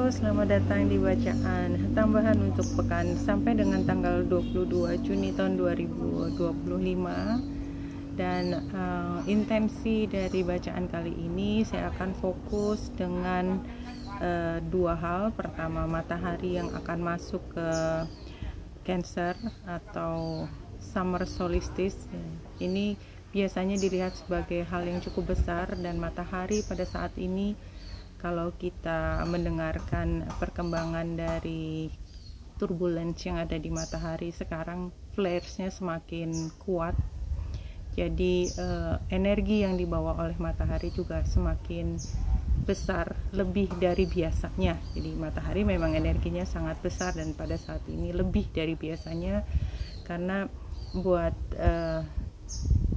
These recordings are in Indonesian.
selamat datang di bacaan tambahan untuk pekan sampai dengan tanggal 22 Juni tahun 2025. Dan intensi dari bacaan kali ini saya akan fokus dengan dua hal. Pertama, matahari yang akan masuk ke Cancer atau summer solstice. Ini biasanya dilihat sebagai hal yang cukup besar, dan matahari pada saat ini, kalau kita mendengarkan perkembangan dari turbulence yang ada di matahari sekarang, flares-nya semakin kuat. Jadi energi yang dibawa oleh matahari juga semakin besar, lebih dari biasanya. Jadi matahari memang energinya sangat besar, dan pada saat ini lebih dari biasanya, karena buat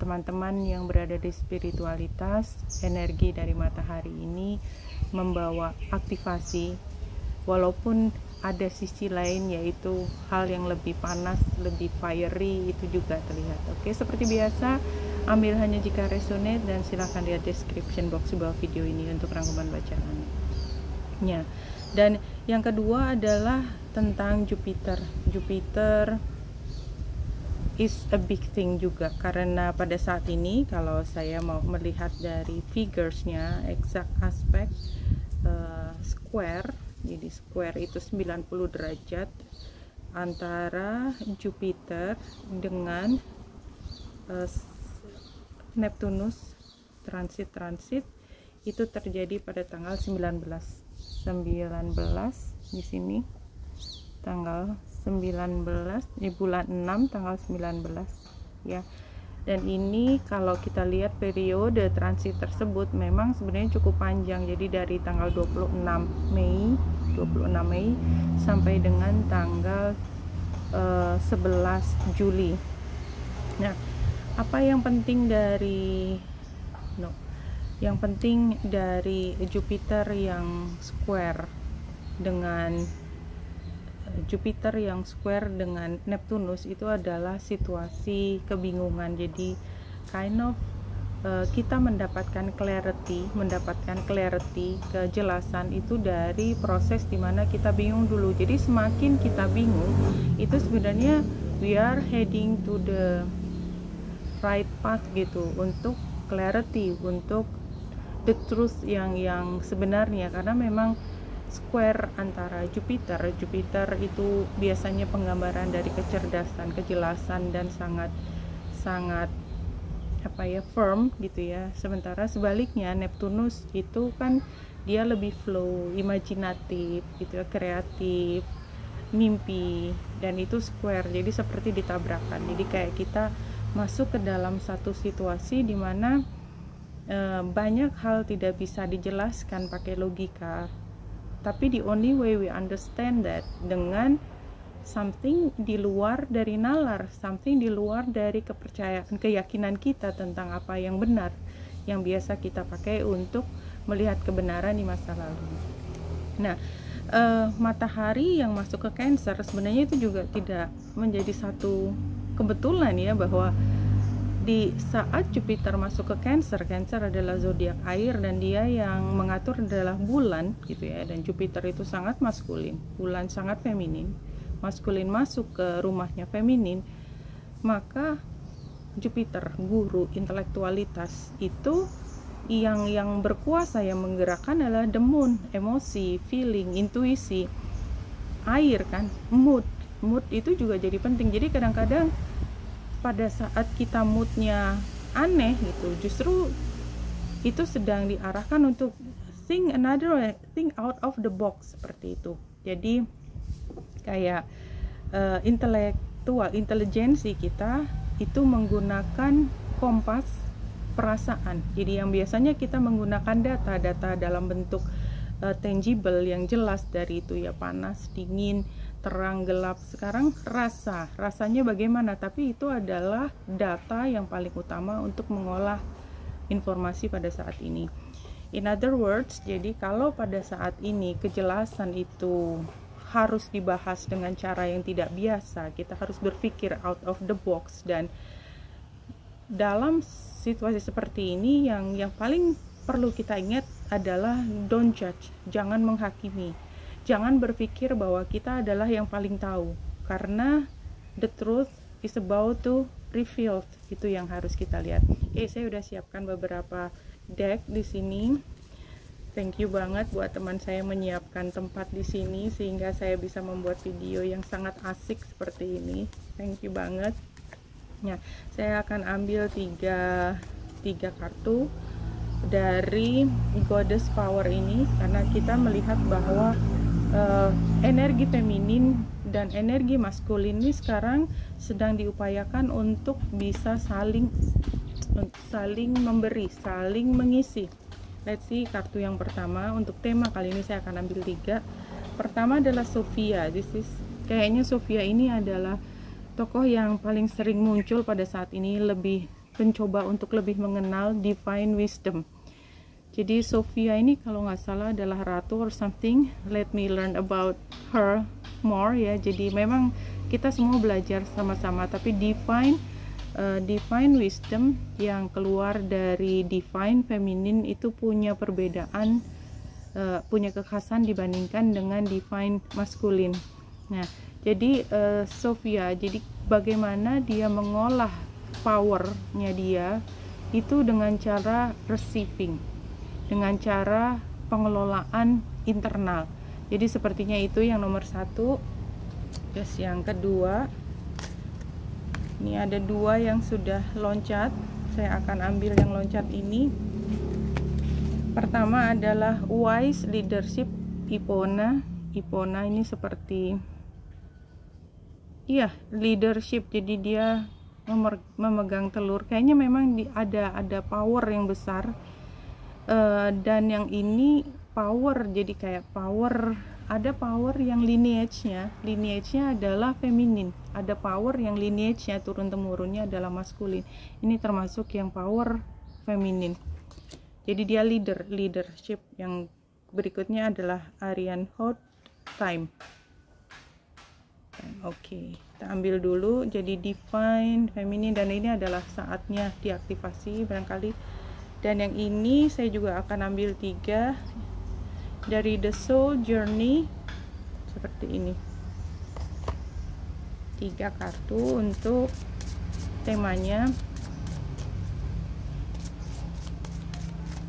teman-teman yang berada di spiritualitas, energi dari matahari ini membawa aktivasi, walaupun ada sisi lain, yaitu hal yang lebih panas, lebih fiery, itu juga terlihat. Oke, seperti biasa, ambil hanya jika resonate, dan silahkan lihat description box di bawah video ini untuk rangkuman bacaannya. Dan yang kedua adalah tentang Jupiter. Jupiter is a big thing juga, karena pada saat ini kalau saya mau melihat dari figuresnya, exact aspect square, jadi square itu 90 derajat antara Jupiter dengan Neptunus transit itu terjadi pada tanggal 19 di sini, tanggal 19 di bulan 6 tanggal 19 ya. Dan ini kalau kita lihat periode transit tersebut memang sebenarnya cukup panjang. Jadi dari tanggal 26 Mei sampai dengan tanggal 11 Juli. Nah, apa yang penting dari Jupiter yang square dengan Neptunus itu adalah situasi kebingungan. Jadi kita mendapatkan clarity, kejelasan itu dari proses dimana kita bingung dulu. Jadi semakin kita bingung, itu sebenarnya we are heading to the right path gitu, untuk clarity, untuk the truth yang sebenarnya. Karena memang square antara Jupiter itu biasanya penggambaran dari kecerdasan, kejelasan, dan sangat firm gitu ya. Sementara sebaliknya Neptunus itu kan dia lebih flow, imajinatif gitu ya, kreatif, mimpi, dan itu square. Jadi seperti ditabrakan. Jadi kayak kita masuk ke dalam satu situasi di mana banyak hal tidak bisa dijelaskan pakai logika. Tapi the only way we understand that dengan something di luar dari nalar, something di luar dari kepercayaan, keyakinan kita tentang apa yang benar, yang biasa kita pakai untuk melihat kebenaran di masa lalu. Nah, matahari yang masuk ke Cancer sebenarnya itu juga tidak menjadi satu kebetulan ya, bahwa di saat Jupiter masuk ke Cancer adalah zodiak air, dan dia yang mengatur adalah bulan gitu ya. Dan Jupiter itu sangat maskulin, bulan sangat feminin. Maskulin masuk ke rumahnya feminin, maka Jupiter, guru intelektualitas, itu yang berkuasa, yang menggerakkan adalah the moon, emosi, feeling, intuisi. Air kan, mood itu juga jadi penting. Jadi kadang-kadang pada saat kita moodnya aneh gitu, justru itu sedang diarahkan untuk think out of the box, seperti itu. Jadi kayak intelijensi kita itu menggunakan kompas perasaan. Jadi yang biasanya kita menggunakan data dalam bentuk tangible yang jelas, dari itu ya panas, dingin, terang, gelap. Sekarang rasanya bagaimana, tapi itu adalah data yang paling utama untuk mengolah informasi pada saat ini. In other words, jadi kalau pada saat ini kejelasan itu harus dibahas dengan cara yang tidak biasa, kita harus berpikir out of the box. Dan dalam situasi seperti ini, yang paling perlu kita ingat adalah don't judge, jangan menghakimi. jangan berpikir bahwa kita adalah yang paling tahu, karena the truth is about to revealed. Itu yang harus kita lihat. Saya udah siapkan beberapa deck di sini. Thank you banget buat teman saya menyiapkan tempat di sini sehingga saya bisa membuat video yang sangat asik seperti ini. Thank you banget. Nah, saya akan ambil tiga kartu dari Goddess Power ini, karena kita melihat bahwa energi feminin dan energi maskulin ini sekarang sedang diupayakan untuk bisa saling memberi, saling mengisi. Let's see kartu yang pertama. Untuk tema kali ini saya akan ambil 3. Pertama adalah Sophia. Kayaknya Sophia ini adalah tokoh yang paling sering muncul pada saat ini, lebih mencoba untuk lebih mengenal divine wisdom. Jadi Sophia ini kalau nggak salah adalah ratu or something. Let me learn about her more ya. Jadi memang kita semua belajar sama-sama, tapi divine wisdom yang keluar dari divine feminine itu punya perbedaan, punya kekhasan dibandingkan dengan divine maskulin. Nah, jadi Sophia, jadi bagaimana dia mengolah powernya dia itu dengan cara receiving, dengan cara pengelolaan internal. Jadi sepertinya itu yang nomor 1. Terus yang kedua, ini ada 2 yang sudah loncat. Saya akan ambil yang loncat ini. Pertama adalah Wise Leadership Ipona. Ipona ini seperti leadership. Jadi dia memegang telur. Kayaknya memang ada power yang besar. Dan yang ini power, jadi kayak power, ada power yang lineage-nya adalah feminin, ada power yang lineage-nya turun-temurunnya adalah maskulin. Ini termasuk yang power feminin. Jadi dia leadership. Yang berikutnya adalah Arian Hot Time. Oke, kita ambil dulu. Jadi divine feminin, dan ini adalah saatnya diaktifasi barangkali. Dan yang ini saya juga akan ambil 3 dari The Soul Journey seperti ini. 3 kartu untuk temanya.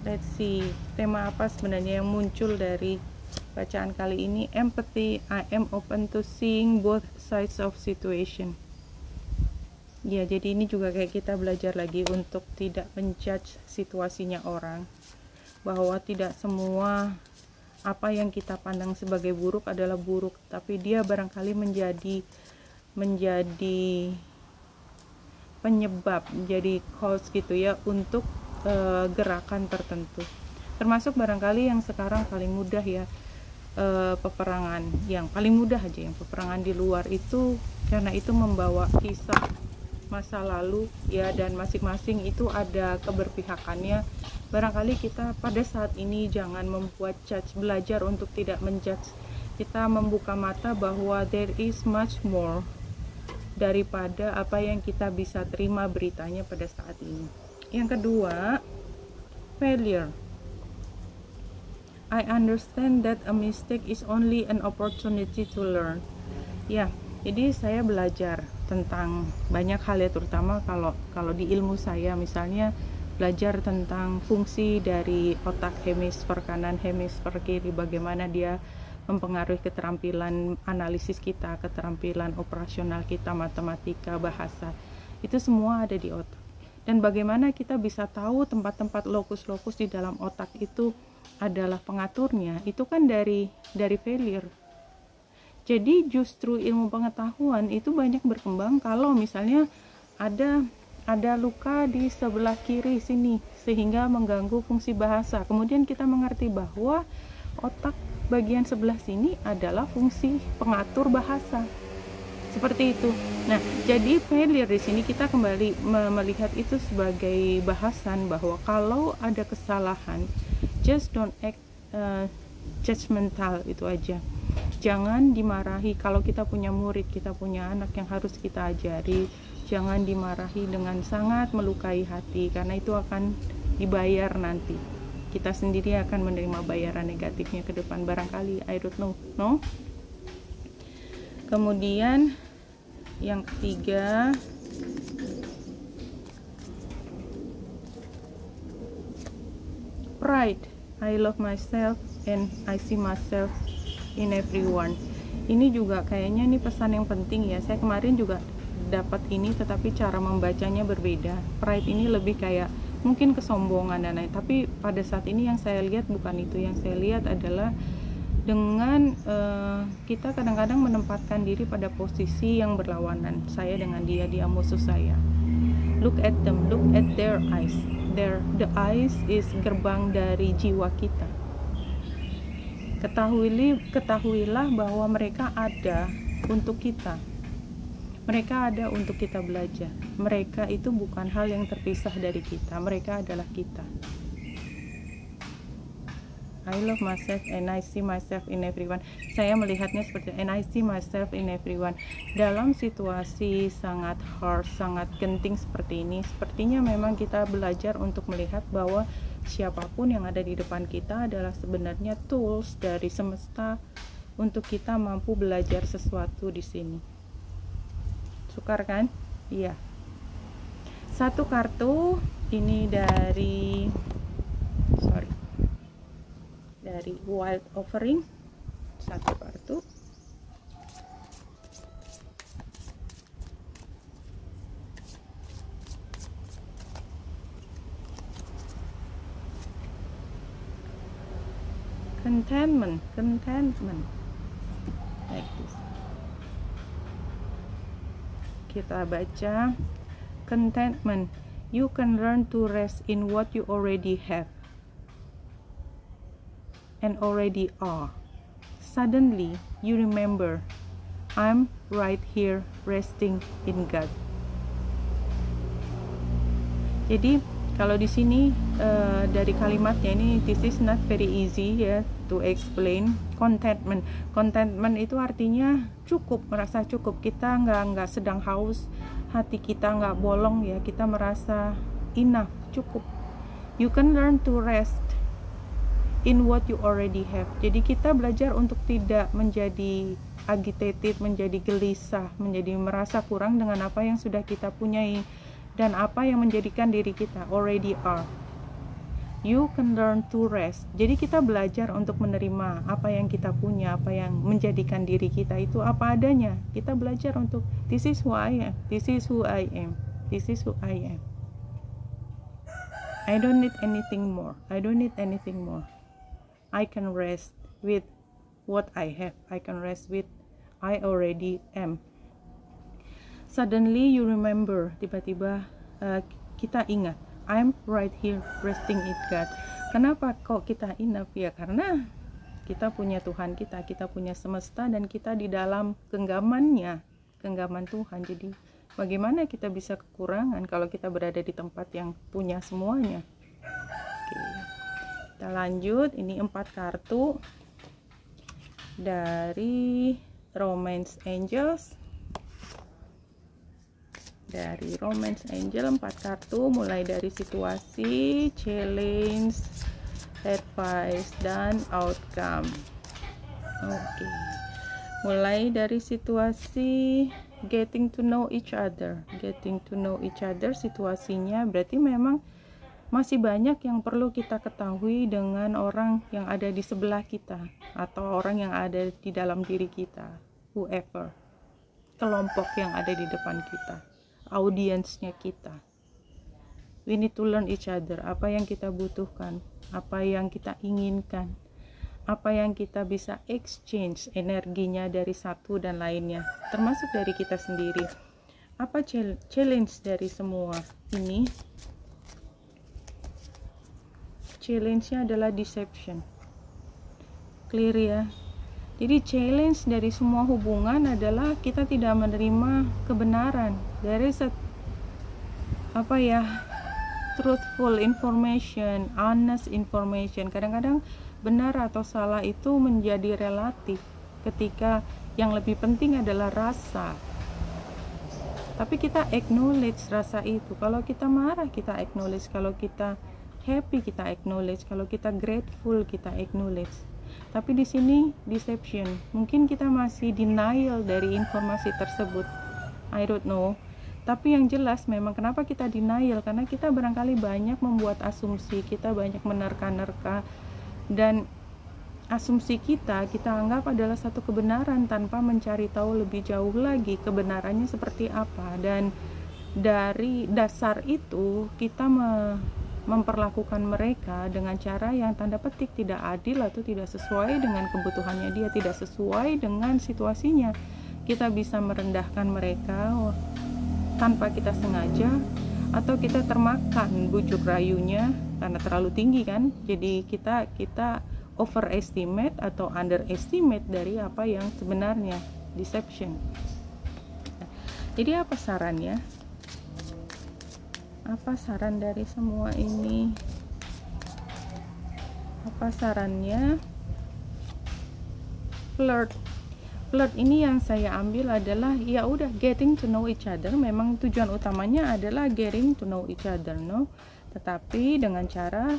Let's see, tema apa sebenarnya yang muncul dari bacaan kali ini? Empathy. I am open to seeing both sides of situation. Ya, jadi ini juga kayak kita belajar lagi untuk tidak menjudge situasinya orang, bahwa tidak semua apa yang kita pandang sebagai buruk adalah buruk, tapi dia barangkali menjadi penyebab, menjadi cause gitu ya untuk gerakan tertentu. Termasuk barangkali yang sekarang paling mudah ya, peperangan, yang paling mudah aja yang peperangan di luar itu, karena itu membawa kisah masa lalu ya, dan masing-masing itu ada keberpihakannya. Barangkali kita pada saat ini jangan membuat judge, belajar untuk tidak menjudge. Kita membuka mata bahwa there is much more daripada apa yang kita bisa terima beritanya pada saat ini. Yang kedua, failure. I understand that a mistake is only an opportunity to learn. Ya, jadi saya belajar tentang banyak hal ya, terutama kalau di ilmu saya, misalnya belajar tentang fungsi dari otak hemisfer kanan, hemisfer kiri, bagaimana dia mempengaruhi keterampilan analisis kita, keterampilan operasional kita, matematika, bahasa. Itu semua ada di otak. Dan bagaimana kita bisa tahu tempat-tempat lokus-lokus di dalam otak itu adalah pengaturnya, itu kan dari failure. Jadi justru ilmu pengetahuan itu banyak berkembang kalau misalnya ada luka di sebelah kiri sini sehingga mengganggu fungsi bahasa. Kemudian kita mengerti bahwa otak bagian sebelah sini adalah fungsi pengatur bahasa. Seperti itu. Nah, jadi failure di sini kita kembali melihat itu sebagai bahasan bahwa kalau ada kesalahan, just don't act judgmental, itu aja. Jangan dimarahi. Kalau kita punya murid, kita punya anak yang harus kita ajari, jangan dimarahi dengan sangat melukai hati, karena itu akan dibayar nanti. kita sendiri akan menerima bayaran negatifnya ke depan barangkali, I don't know, no. Kemudian yang ketiga, pride. I love myself and I see myself in everyone. Ini juga kayaknya ini pesan yang penting ya. Saya kemarin juga dapat ini, tetapi cara membacanya berbeda. Pride ini lebih kayak mungkin kesombongan dan lain, tapi pada saat ini yang saya lihat bukan itu. Yang saya lihat adalah dengan kita kadang-kadang menempatkan diri pada posisi yang berlawanan. Saya dengan dia musuh saya. Look at them, look at their eyes. The eyes is gerbang dari jiwa kita. Ketahuilah bahwa mereka ada untuk kita. Mereka ada untuk kita belajar. Mereka itu bukan hal yang terpisah dari kita. Mereka adalah kita. I love myself and I see myself in everyone. Saya melihatnya seperti and I see myself in everyone. Dalam situasi sangat harsh, sangat genting seperti ini, sepertinya memang kita belajar untuk melihat bahwa siapapun yang ada di depan kita adalah sebenarnya tools dari semesta untuk kita mampu belajar sesuatu di sini. Sukar kan? Iya. Satu kartu ini dari Wild Offering. Satu kartu. Contentment like this. Kita baca contentment. You can learn to rest in what you already have and already are. Suddenly you remember, I'm right here resting in God. Jadi kalau di sini dari kalimatnya ini, this is not very easy ya to explain. Contentment itu artinya cukup, merasa cukup. Kita nggak sedang haus, hati kita nggak bolong ya, kita merasa enough, cukup. You can learn to rest in what you already have. Jadi kita belajar untuk tidak menjadi agitated, menjadi gelisah, menjadi merasa kurang dengan apa yang sudah kita punyai dan apa yang menjadikan diri kita already are. You can learn to rest. Jadi kita belajar untuk menerima apa yang kita punya, apa yang menjadikan diri kita itu apa adanya. Kita belajar untuk this is who I am, this is who I am, this is who I am. I don't need anything more. I don't need anything more. I can rest with what I have. I can rest with I already am. Suddenly you remember, tiba-tiba kita ingat, I'm right here resting in God. Kenapa kok kita enough ya? Karena kita punya Tuhan kita punya semesta, dan kita di dalam genggaman Tuhan. Jadi bagaimana kita bisa kekurangan kalau kita berada di tempat yang punya semuanya? Oke. Kita lanjut, ini 4 kartu dari Romance Angels. Dari Romance Angel 4 kartu, mulai dari situasi, challenge, advice, dan outcome. Oke. Mulai dari situasi, getting to know each other. Getting to know each other, situasinya berarti memang masih banyak yang perlu kita ketahui dengan orang yang ada di sebelah kita, atau orang yang ada di dalam diri kita, whoever, kelompok yang ada di depan kita, audiensnya kita. We need to learn each other. Apa yang kita butuhkan, apa yang kita inginkan, apa yang kita bisa exchange energinya dari satu dan lainnya, termasuk dari kita sendiri. Apa challenge dari semua ini? Challenge-nya adalah deception. Clear ya? Jadi challenge dari semua hubungan adalah kita tidak menerima kebenaran. Dari truthful information, honest information. Kadang-kadang benar atau salah itu menjadi relatif ketika yang lebih penting adalah rasa. Tapi kita acknowledge rasa itu. Kalau kita marah, kita acknowledge. Kalau kita happy kita acknowledge, kalau kita grateful kita acknowledge. Tapi di sini deception, mungkin kita masih denial dari informasi tersebut, I don't know. Tapi yang jelas memang kenapa kita denial, karena kita barangkali banyak membuat asumsi, kita banyak menerka-nerka, dan asumsi kita anggap adalah satu kebenaran tanpa mencari tahu lebih jauh lagi kebenarannya seperti apa. Dan dari dasar itu kita memperlakukan mereka dengan cara yang tanda petik tidak adil atau tidak sesuai dengan kebutuhannya dia, tidak sesuai dengan situasinya. Kita bisa merendahkan mereka tanpa kita sengaja, atau kita termakan bujuk rayunya karena terlalu tinggi kan. Jadi kita overestimate atau underestimate dari apa yang sebenarnya, deception. Jadi apa sarannya? Apa saran dari semua ini? Apa sarannya? Flirt ini yang saya ambil adalah ya udah getting to know each other. Memang tujuan utamanya adalah getting to know each other, no? Tetapi dengan cara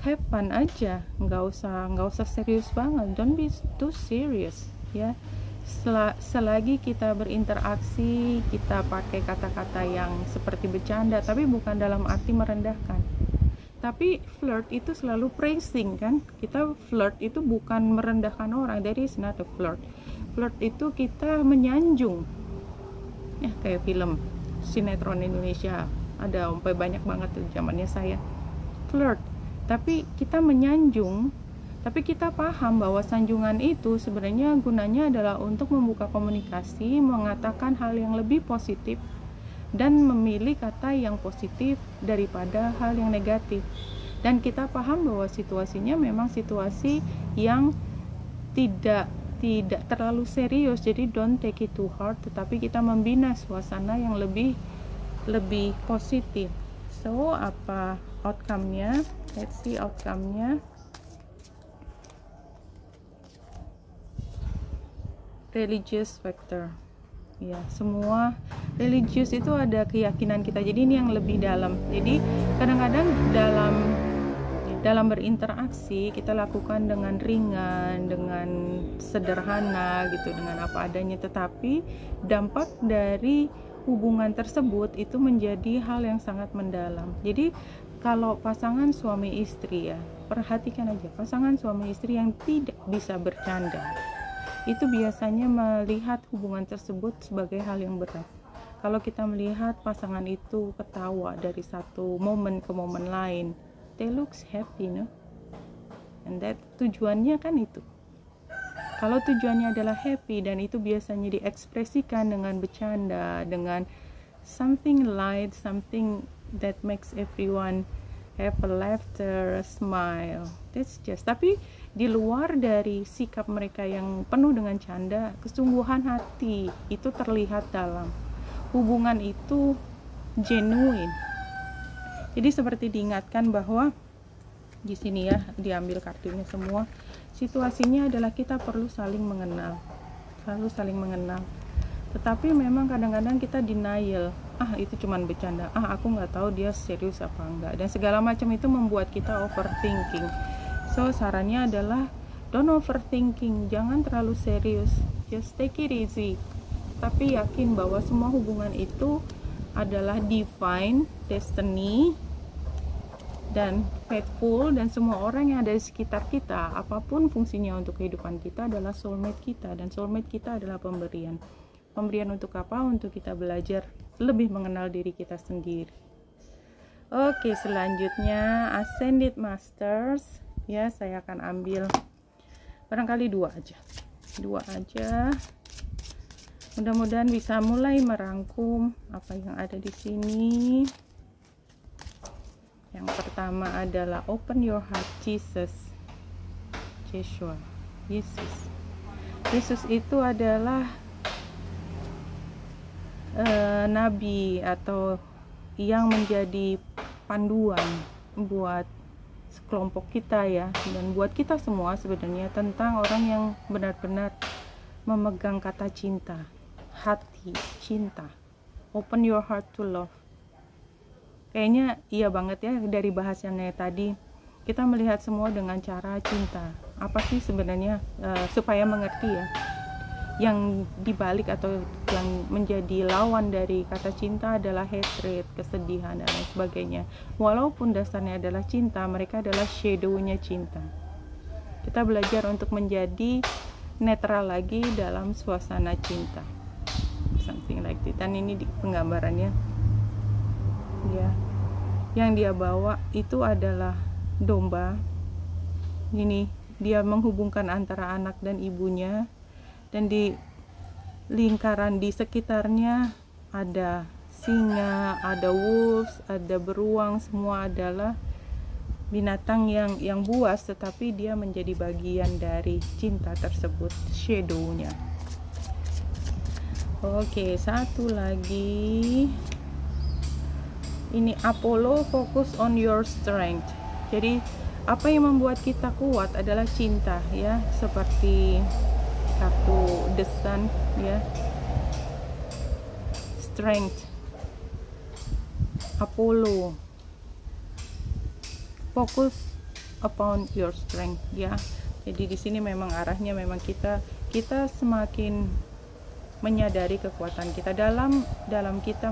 have fun aja, nggak usah serius banget, don't be too serious ya. Selagi kita berinteraksi, kita pakai kata-kata yang seperti bercanda, tapi bukan dalam arti merendahkan. Tapi flirt itu selalu praising kan, kita flirt itu bukan merendahkan orang, that is not a flirt. Flirt itu kita menyanjung ya, kayak film sinetron Indonesia ada sampai banyak banget tuh zamannya saya, flirt. Tapi kita menyanjung, tapi kita paham bahwa sanjungan itu sebenarnya gunanya adalah untuk membuka komunikasi, mengatakan hal yang lebih positif, dan memilih kata yang positif daripada hal yang negatif. Dan kita paham bahwa situasinya memang situasi yang tidak terlalu serius, jadi don't take it too hard, tetapi kita membina suasana yang lebih positif. So apa outcome-nya? Let's see outcome-nya. Religious factor. Ya, semua religius itu ada keyakinan kita. Jadi ini yang lebih dalam. Jadi kadang-kadang dalam berinteraksi kita lakukan dengan ringan, dengan sederhana gitu, dengan apa adanya, tetapi dampak dari hubungan tersebut itu menjadi hal yang sangat mendalam. Jadi kalau pasangan suami istri ya, perhatikan aja pasangan suami istri yang tidak bisa bercanda, itu biasanya melihat hubungan tersebut sebagai hal yang berat. Kalau kita melihat pasangan itu ketawa dari satu momen ke momen lain, they looks happy, no? And that tujuannya kan itu. Kalau tujuannya adalah happy dan itu biasanya diekspresikan dengan bercanda, dengan something light, something that makes everyone have a laughter, a smile. That's just. Tapi di luar dari sikap mereka yang penuh dengan canda, kesungguhan hati itu terlihat dalam. Hubungan itu genuine. Jadi seperti diingatkan bahwa di sini ya, diambil kartunya semua. Situasinya adalah kita perlu saling mengenal. Selalu saling mengenal. Tetapi memang kadang-kadang kita denial. Itu cuman bercanda. Aku nggak tahu dia serius apa enggak. Dan segala macam itu membuat kita overthinking. So sarannya adalah don't overthinking. Jangan terlalu serius. Just take it easy. Tapi yakin bahwa semua hubungan itu adalah divine, destiny, dan faithful, dan semua orang yang ada di sekitar kita, apapun fungsinya untuk kehidupan kita, adalah soulmate kita, dan soulmate kita adalah pemberian. Pemberian untuk apa? Untuk kita belajar lebih mengenal diri kita sendiri. Oke, selanjutnya Ascended Masters. Ya, saya akan ambil barangkali dua aja. Mudah-mudahan bisa mulai merangkum apa yang ada di sini. Yang pertama adalah open your heart, Jesus. Yesus itu adalah nabi atau yang menjadi panduan buat kelompok kita ya, dan buat kita semua sebenarnya, tentang orang yang benar-benar memegang kata cinta, hati cinta. Open your heart to love. kayaknya iya banget ya dari bahasannya tadi. Kita melihat semua dengan cara cinta. Apa sih sebenarnya supaya mengerti ya, yang dibalik atau yang menjadi lawan dari kata cinta adalah hatred, kesedihan dan lain sebagainya. Walaupun dasarnya adalah cinta, mereka adalah shadow-nya cinta. Kita belajar untuk menjadi netral lagi dalam suasana cinta, something like that. Dan ini di penggambarannya ya, yang dia bawa itu adalah domba. Ini dia menghubungkan antara anak dan ibunya, dan di lingkaran di sekitarnya ada singa, ada wolves, ada beruang, semua adalah binatang yang buas, tetapi dia menjadi bagian dari cinta tersebut, shadow-nya. Oke, satu lagi. Ini Apollo, focus on your strength. Jadi apa yang membuat kita kuat adalah cinta ya, seperti kartu The Sun ya. Strength, Apollo, focus upon your strength ya. Jadi di sini memang arahnya memang kita semakin menyadari kekuatan kita dalam kita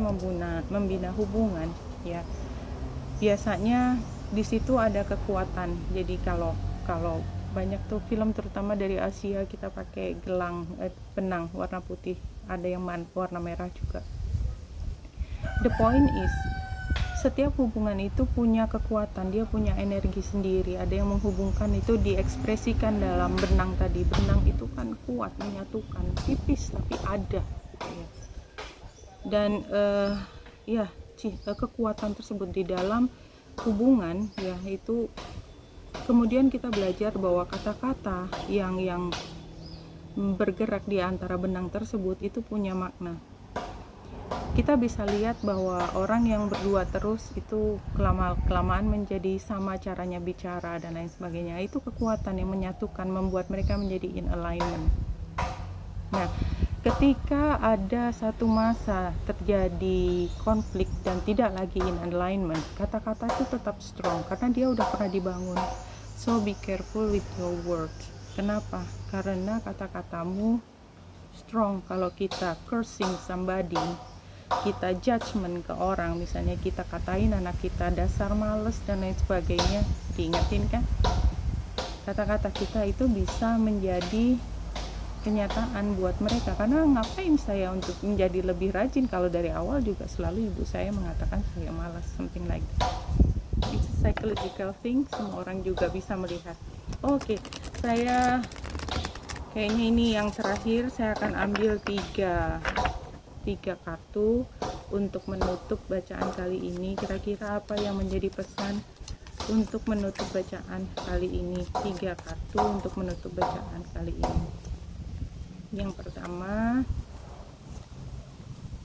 membina hubungan ya. Biasanya di situ ada kekuatan. Jadi kalau banyak tuh film terutama dari Asia, kita pakai gelang benang warna putih, ada yang warna merah juga. The point is, setiap hubungan itu punya kekuatan, dia punya energi sendiri. Ada yang menghubungkan itu diekspresikan dalam benang tadi. Benang itu kan kuat, menyatukan, tipis tapi ada gitu ya. Dan kekuatan tersebut di dalam hubungan ya, itu kemudian kita belajar bahwa kata-kata yang bergerak di antara benang tersebut itu punya makna. Kita bisa lihat bahwa orang yang berdua terus itu kelamaan menjadi sama caranya bicara dan lain sebagainya. Itu kekuatan yang menyatukan, membuat mereka menjadi in alignment. Nah, ketika ada satu masa terjadi konflik dan tidak lagi in alignment, kata-kata itu tetap strong karena dia udah pernah dibangun. So be careful with your words. Kenapa? Karena kata-katamu strong. Kalau kita cursing somebody, kita judgment ke orang, misalnya kita katain anak kita dasar males dan lain sebagainya, diingetin kan? Kata-kata kita itu bisa menjadi kenyataan buat mereka. Karena ngapain saya untuk menjadi lebih rajin kalau dari awal juga selalu ibu saya mengatakan saya malas, something like that. It's a psychological thing, semua orang juga bisa melihat. Oke, saya kayaknya ini yang terakhir, saya akan ambil tiga kartu untuk menutup bacaan kali ini. Kira-kira apa yang menjadi pesan untuk menutup bacaan kali ini? 3 kartu untuk menutup bacaan kali ini. Yang pertama,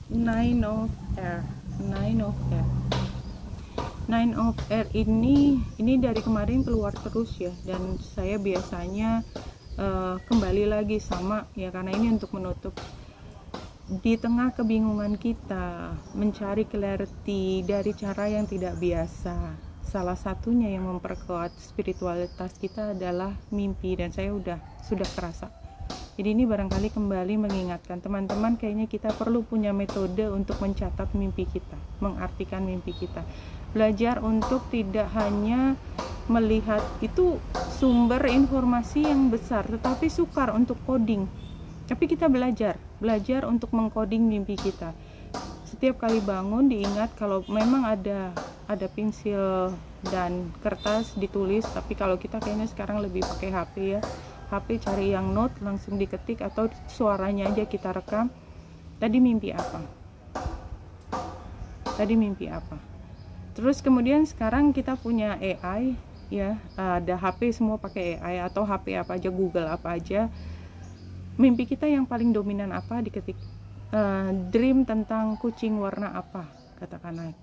Nine of Air. Nine of Air ini dari kemarin keluar terus ya, dan saya biasanya kembali lagi sama ya, karena ini untuk menutup. Di tengah kebingungan kita mencari clarity dari cara yang tidak biasa, salah satunya yang memperkuat spiritualitas kita adalah mimpi, dan saya sudah kerasa. Jadi ini barangkali kembali mengingatkan teman-teman, kayaknya kita perlu punya metode untuk mencatat mimpi kita, mengartikan mimpi kita. Belajar untuk tidak hanya melihat itu sumber informasi yang besar, tetapi sukar untuk coding. Tapi kita belajar untuk mengkoding mimpi kita. Setiap kali bangun diingat kalau memang ada pensil dan kertas ditulis, tapi kalau kita kayaknya sekarang lebih pakai HP ya. HP cari yang note, langsung diketik atau suaranya aja kita rekam. Tadi mimpi apa? Terus kemudian sekarang kita punya AI ya, ada HP semua pakai AI atau HP apa aja, Google apa aja. Mimpi kita yang paling dominan apa, diketik. Dream tentang kucing warna apa, katakanlah.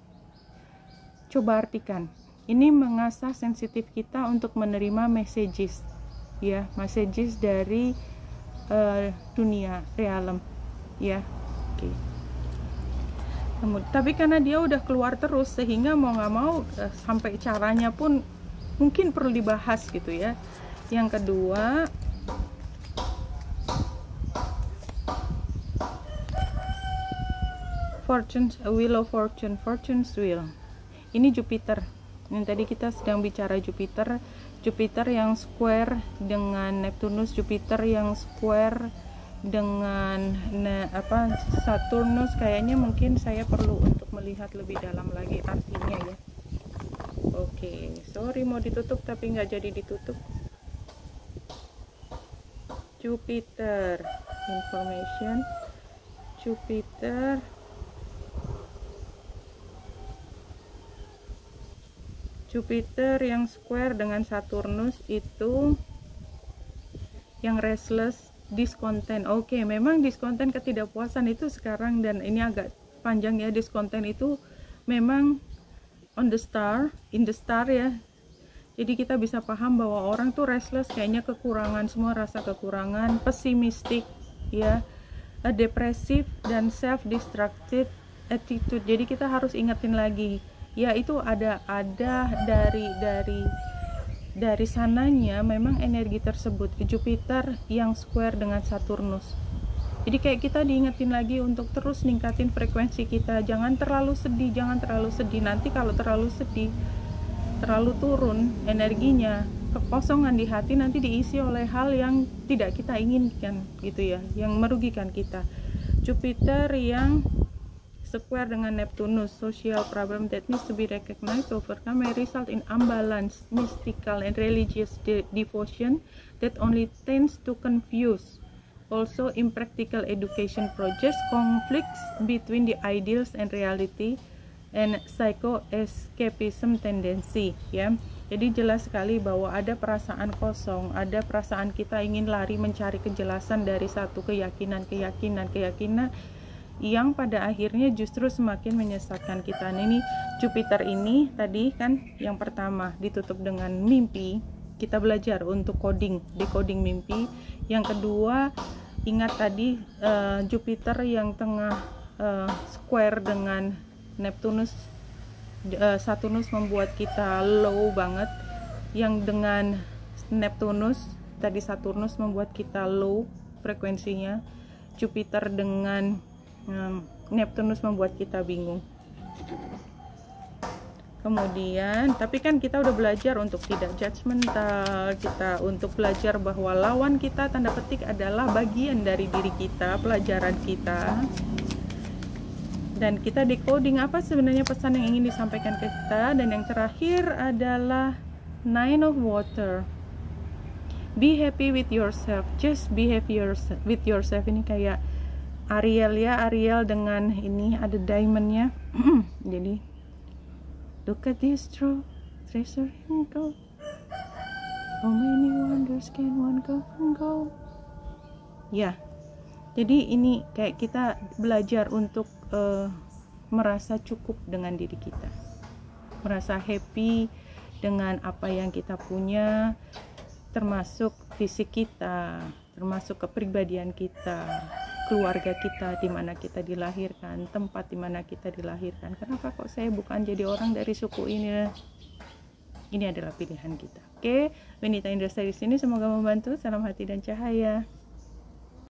Coba artikan. Ini mengasah sensitif kita untuk menerima messages ya, messages dari dunia realem ya. Oke. Tapi karena dia udah keluar terus, sehingga mau nggak mau sampai caranya pun mungkin perlu dibahas gitu ya. Yang kedua, Wheel of Fortune, Fortune's Wheel. Ini Jupiter. Yang tadi kita sedang bicara Jupiter yang square dengan Neptunus, Jupiter yang square dengan Saturnus. Kayaknya mungkin saya perlu untuk melihat lebih dalam lagi artinya ya. Oke, sorry mau ditutup tapi nggak jadi ditutup. Jupiter information, Jupiter yang square dengan Saturnus itu yang restless, discontent. Oke, memang discontent, ketidakpuasan itu sekarang, dan ini agak panjang ya. Discontent itu memang in the star ya. Jadi kita bisa paham bahwa orang tuh restless, kayaknya kekurangan, semua rasa kekurangan, pesimistik ya, depresif, dan self destructive attitude. Jadi kita harus ingetin lagi ya, itu ada dari sananya memang energi tersebut, Jupiter yang square dengan Saturnus. Jadi kayak kita diingetin lagi untuk terus ningkatin frekuensi kita, jangan terlalu sedih. Nanti kalau terlalu sedih, terlalu turun energinya, kekosongan di hati nanti diisi oleh hal yang tidak kita inginkan gitu ya, yang merugikan kita. Jupiter yang square dengan Neptunus, social problem that needs to be recognized, overcome, may result in unbalanced, mystical, and religious devotion that only tends to confuse. Also, impractical education projects, conflicts between the ideals and reality, and psycho-escapism tendency ya. Jadi jelas sekali bahwa ada perasaan kosong, ada perasaan kita ingin lari mencari kejelasan dari satu keyakinan yang pada akhirnya justru semakin menyesatkan kita. Nah, ini Jupiter ini tadi kan yang pertama ditutup dengan mimpi, kita belajar untuk decoding mimpi. Yang kedua, ingat tadi Jupiter yang tengah square dengan Neptunus, Saturnus membuat kita low banget. Yang dengan Neptunus tadi, Saturnus membuat kita low frekuensinya, Jupiter dengan Neptunus membuat kita bingung. Kemudian, tapi kan kita udah belajar untuk tidak judgmental, kita untuk belajar bahwa lawan kita tanda petik adalah bagian dari diri kita, pelajaran kita. Dan kita decoding apa sebenarnya pesan yang ingin disampaikan ke kita. Dan yang terakhir adalah Nine of Water. Be happy with yourself, just be happy with yourself. Ini kayak Ariel ya, Ariel dengan ini ada diamondnya. Jadi look at this treasure in gold, how many wonders can one go and go ya. Jadi ini kayak kita belajar untuk merasa cukup dengan diri kita, merasa happy dengan apa yang kita punya, termasuk fisik kita, termasuk kepribadian kita, keluarga kita, di mana kita dilahirkan, tempat di mana kita dilahirkan. Kenapa kok saya bukan jadi orang dari suku ini? Ini adalah pilihan kita. Oke, Wenita Indra di sini, semoga membantu. Salam hati dan cahaya.